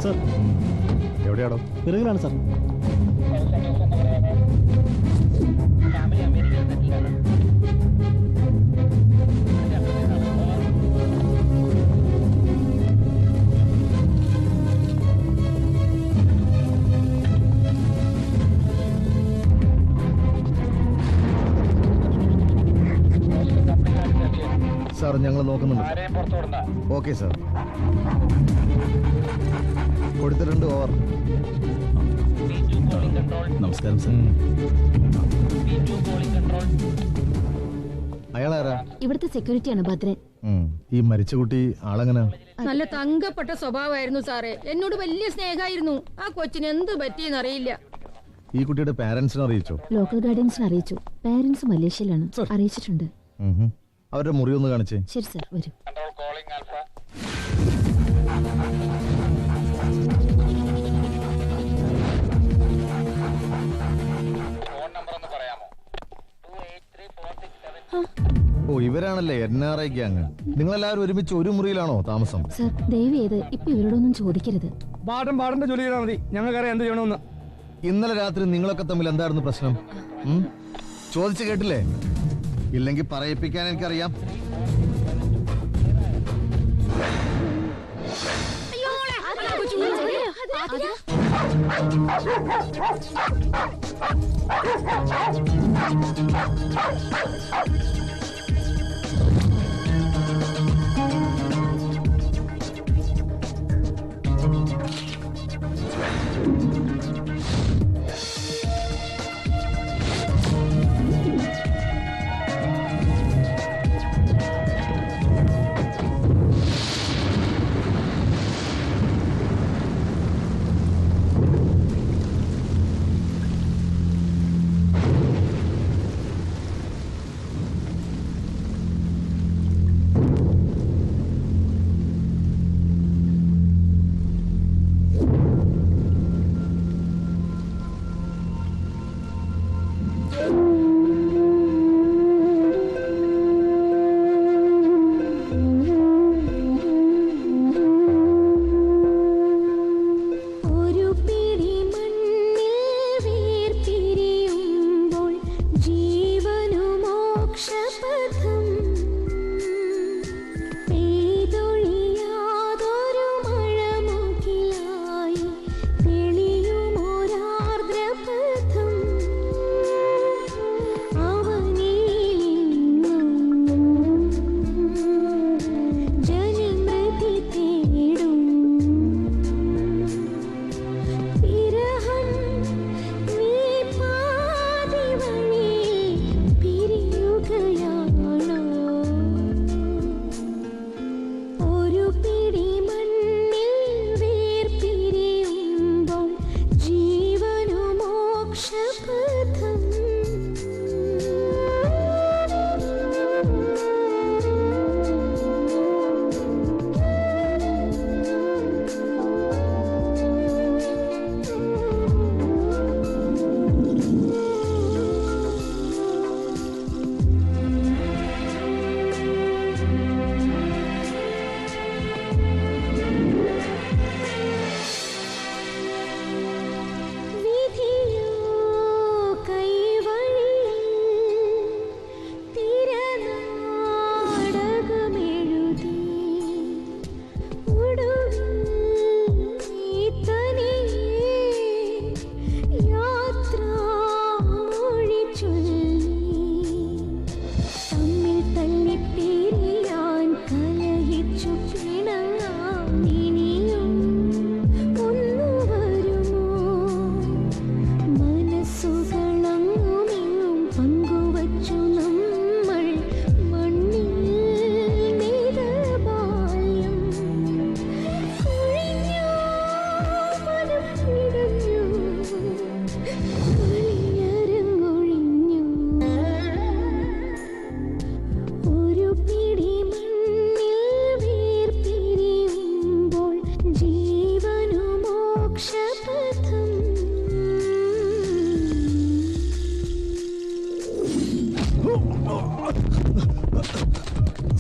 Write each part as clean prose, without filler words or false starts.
Sir. എവിടെയാണോ? പിറകിലാണ് sir. Sir ഞങ്ങൾ നോക്കുന്നുണ്ട്. Okay sir. കൊടുത്തിട്ടുണ്ട്. ഓവർ. നമസ്കാരം സാർ. അയാളാരാ? ഇവിടുത്തെ സെക്യൂരിറ്റിയാണ് ഭദ്രൻ. ഈ മരിച്ച കുട്ടി ആളെങ്ങനെ? നല്ല തങ്കപ്പെട്ട സ്വഭാവമായിരുന്നു സാറേ. എന്നോട് വലിയ സ്നേഹമായിരുന്നു. ആ കൊച്ചിന് എന്ത് പറ്റിയെന്ന് അറിയില്ല. ഈ കുട്ടിയുടെ പാരന്റ്സിനെ അറിയിച്ചോ? ലോക്കൽ ഗാർഡിയൻസിന് അറിയിച്ചു. പാരന്റ്സ് മലേഷ്യയിലാണ്. അറിയിച്ചിട്ടുണ്ട്. അവരുടെ മുറി ഒന്ന് കാണിച്ചേ. ശരി സാർ, വരൂ. ഓ, ഇവരാണല്ലേ NRI ഗ്യാങ്. നിങ്ങളെല്ലാവരും ഒരുമിച്ച് ഒരു മുറിയിലാണോ താമസം? സർ, ദയവ് ചെയ്ത് ഇപ്പൊ ഇവരോടൊന്നും ചോദിക്കരുത്. ബാടന്റെ ജോലി ചെയ്താൽ മതി. ഞങ്ങൾക്കറിയാം എന്ത് ചെയ്യണമെന്ന്. ഇന്നലെ രാത്രി നിങ്ങളൊക്കെ തമ്മിൽ എന്തായിരുന്നു പ്രശ്നം? ചോദിച്ചു കേട്ടില്ലേ? ഇല്ലെങ്കിൽ പറയിപ്പിക്കാൻ എനിക്കറിയാം.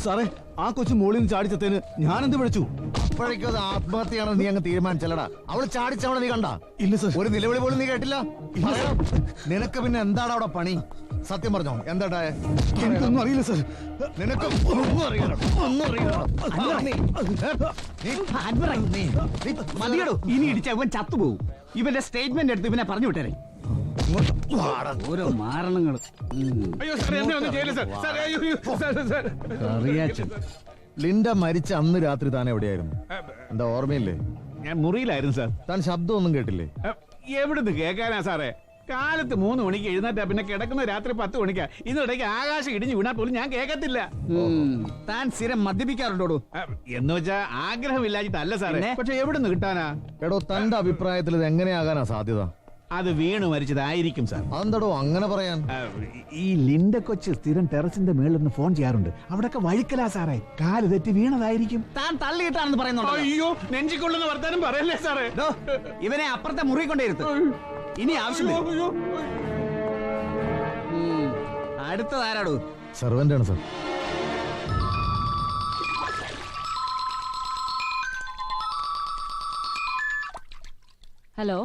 സാറേ, ആ കൊച്ചു മോളിൽ നിന്ന് ചാടിച്ചത്തേന് ഞാനെന്ത് വിളിച്ചു? അപ്പോഴേക്കും അത് ആത്മഹത്യയാണെന്ന് നീ അങ്ങ് തീരുമാനിച്ചല്ലടാ. അവള് ചാടിച്ചവളെ നീ കണ്ട? ഇല്ല സർ. ഒരു നിലവിളി പോലും നീ കേട്ടില്ല? പറയണം. നിനക്ക് പിന്നെ എന്താണ് അവിടെ പണി? സത്യം പറഞ്ഞോ, എന്താ? എനിക്കൊന്നും അറിയില്ല സർ. നിനക്ക് ഒന്നും അറിയില്ല. ഒന്നും അറിയില്ല. മതിയടോ, ഇനി ഇടിച്ച അവൻ ചത്തുപോകും. ഇവന്റെ സ്റ്റേറ്റ്മെന്റ് എടുത്ത് ഇവനെ പറഞ്ഞു വിട്ടേ. ഓരോ മാരണങ്ങൾ. അയ്യോ സാറേ, എന്നെ ഒന്നും ചെയ്യില്ല സാർ. സാറേ, അയ്യോ, അയ്യോ, സാർ, സാർ. ലിൻഡ മരിച്ച അന്ന് രാത്രി താൻ എവിടെയായിരുന്നു? എന്താ ഓർമ്മയില്ലേ? ഞാൻ മുറിയിലായിരുന്നു സാർ. താൻ ശബ്ദമൊന്നും കേട്ടില്ലേ? എവിടുന്ന് കേൾക്കാനാ സാറേ? കാലത്ത് 3 മണിക്ക് എഴുന്നേറ്റാ പിന്നെ കിടക്കുന്ന രാത്രി 10 മണിക്കാ. ഇതിനിടയ്ക്ക് ആകാശം ഇടിഞ്ഞു വീണാൽ പോലും ഞാൻ കേൾക്കത്തില്ല. താൻ സ്ഥിരം മദ്യപിക്കാറുണ്ടോ? എന്ന് വെച്ചാ ആഗ്രഹമില്ലാഞ്ഞിട്ടല്ല സാറേ, പക്ഷെ എവിടുന്ന് കിട്ടാനാ? എടോ, തന്റെ അഭിപ്രായത്തിൽ ഇത് എങ്ങനെയാകാനാ സാധ്യത? അത് വീണു മരിച്ചതായിരിക്കും സാർ. അതെന്താടോ അങ്ങനെ പറയാൻ? ഈ ലിൻഡ കൊച്ച് സ്ഥിരം ടെറസിന്റെ മേളിൽ നിന്ന് ഫോൺ ചെയ്യാറുണ്ട്. അവിടൊക്കെ വഴുക്കലാ സാറേ. കാല് തെറ്റി വീണതായിരിക്കും. താൻ തള്ളിയിട്ടാണെന്ന് പറയുന്നുണ്ടോ? അയ്യോ, നെഞ്ചിക്കൊള്ളുന്ന വർത്താനം പറയല്ലേ സാറേ. ഇവനെ അപ്പുറത്തെ മുറി കൊണ്ടേരുത്ത്. ഇനി ആവശ്യമില്ല. അയ്യോ, അടുത്തതാരാടോ? സെർവന്റ് ആണ് സാർ. ഹലോ,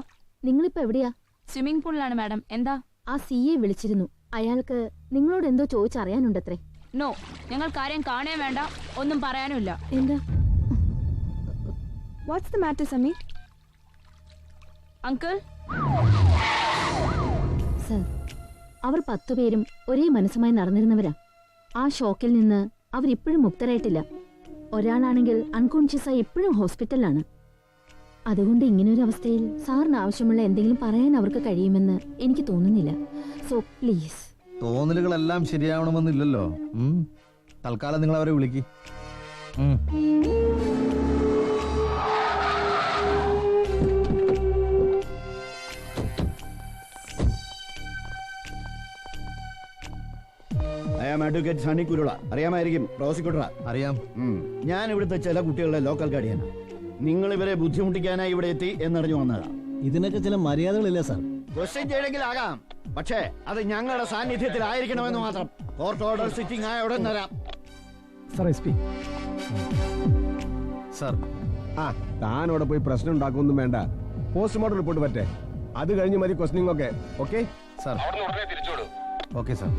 നിങ്ങളിപ്പോ എവിടെയാ? സ്വിമ്മിംഗ് പൂളിലാണ് മാഡം. എന്താ? ആ CA വിളിച്ചിരുന്നു. അയാൾക്ക് നിങ്ങളോട് എന്തോ ചോദിച്ചറിയാനുണ്ടത്രേ. നോ, ഞങ്ങൾ കാര്യം കാണേ വേണ്ട, ഒന്നും പറയാനുമില്ല. എന്താ? What's the matter Sami? Uncle, sir, അവർ 10 പേരും ഒരേ മനസ്സുമായി നടന്നിരുന്നവരാ. ആ ഷോക്കിൽ നിന്ന് അവരിപ്പോഴും മുക്തരായിട്ടില്ല. ഒരാളാണെങ്കിൽ അൺകോൺഷ്യസായി ഇപ്പോഴും ഹോസ്പിറ്റലിലാണ്. അതുകൊണ്ട് ഇങ്ങനൊരു അവസ്ഥയിൽ സാറിന് ആവശ്യമുള്ള എന്തെങ്കിലും പറയാൻ അവർക്ക് കഴിയുമെന്ന് എനിക്ക് തോന്നുന്നില്ല. So please. തോന്നലുകളെല്ലാം ശരിയാവണമെന്നില്ലല്ലോ. തൽക്കാലം നിങ്ങൾ അവരെ വിളിക്ക്. അഡ്വക്കേറ്റ് സണ്ണി കുരുള. അറിയാമായിരിക്കും, പ്രോസിക്യൂട്ടറാ. അറിയാം. ഞാൻ ഇവിടുത്തെ ചില കുട്ടികളുടെ ലോക്കൽ ഗാർഡിയനാ. നിങ്ങൾ ഇവരെ ബുദ്ധിമുട്ടിക്കാനായി ഇവിടെ എത്തി എന്നറിഞ്ഞു വന്നതാ. ഇതിനൊക്കെ ചില മര്യാദകളില്ല സാർ. ക്വസ്റ്റ്യൻ ചെയ്തെങ്കിൽ ആകാം, പക്ഷേ അത് ഞങ്ങളുടെ സാന്നിധ്യത്തിലായിരിക്കണമെന്ന് മാത്രം. കോർട്ട് ഓർഡർ സിറ്റിംഗ് ആയ ഉടൻ തരാം. Sir SP. സാർ, താൻ അവിടെ പോയി പ്രശ്നം ഉണ്ടാക്കൊന്നും വേണ്ട. പോസ്റ്റ്മോർട്ടം റിപ്പോർട്ട് പറ്റേ, അത് കഴിഞ്ഞ് മതി ക്വസ്റ്റനിങ് ഒക്കെ. Okay sir. Okay sir.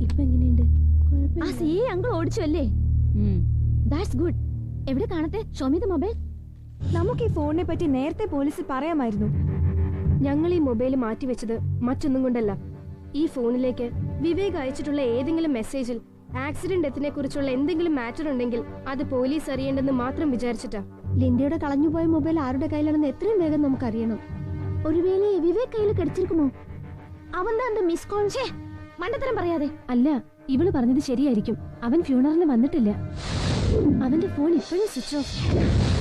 ഇപ്പൊ എങ്ങനെയുണ്ട്? ആ CA അങ്കിൾ ഓടിച്ചു അല്ലേ? That's good. എവിടെ കാണത്തെ? Show me the mobile. നമുക്ക് ഈ ഫോണിനെ പറ്റി നേരത്തെ പോലീസിൽ പറയാമായിരുന്നു. ഞങ്ങൾ ഈ മൊബൈൽ മാറ്റിവെച്ചത് മറ്റൊന്നും കൊണ്ടല്ല. ഈ ഫോണിലേക്ക് വിവേക് അയച്ചിട്ടുള്ള ഏതെങ്കിലും മെസ്സേജിൽ ആക്സിഡന്റ് ഡെത്തിനെ കുറിച്ചുള്ള എന്തെങ്കിലും മാറ്റർ ഉണ്ടെങ്കിൽ അത് പോലീസ് അറിയേണ്ടെന്ന് മാത്രം വിചാരിച്ചിട്ടാ. ലിൻഡയുടെ കളഞ്ഞുപോയ മൊബൈൽ ആരുടെ കയ്യിലാണെന്ന് എത്രയും വേഗം നമുക്കറിയണം. ഒരുവേളെ വിവേക് കയ്യിൽ കടിച്ചിരിക്കുമോ? അവൻ എന്താ മിസ് കോൾ? മണ്ടത്തരം പറയാതെ. അല്ല, ഇവള് പറഞ്ഞത് ശരിയായിരിക്കും. അവൻ ഫ്യൂണറിന് വന്നിട്ടില്ല. അവന്റെ ഫോൺ ഇപ്പോഴും സ്വിച്ച് ഓഫ്.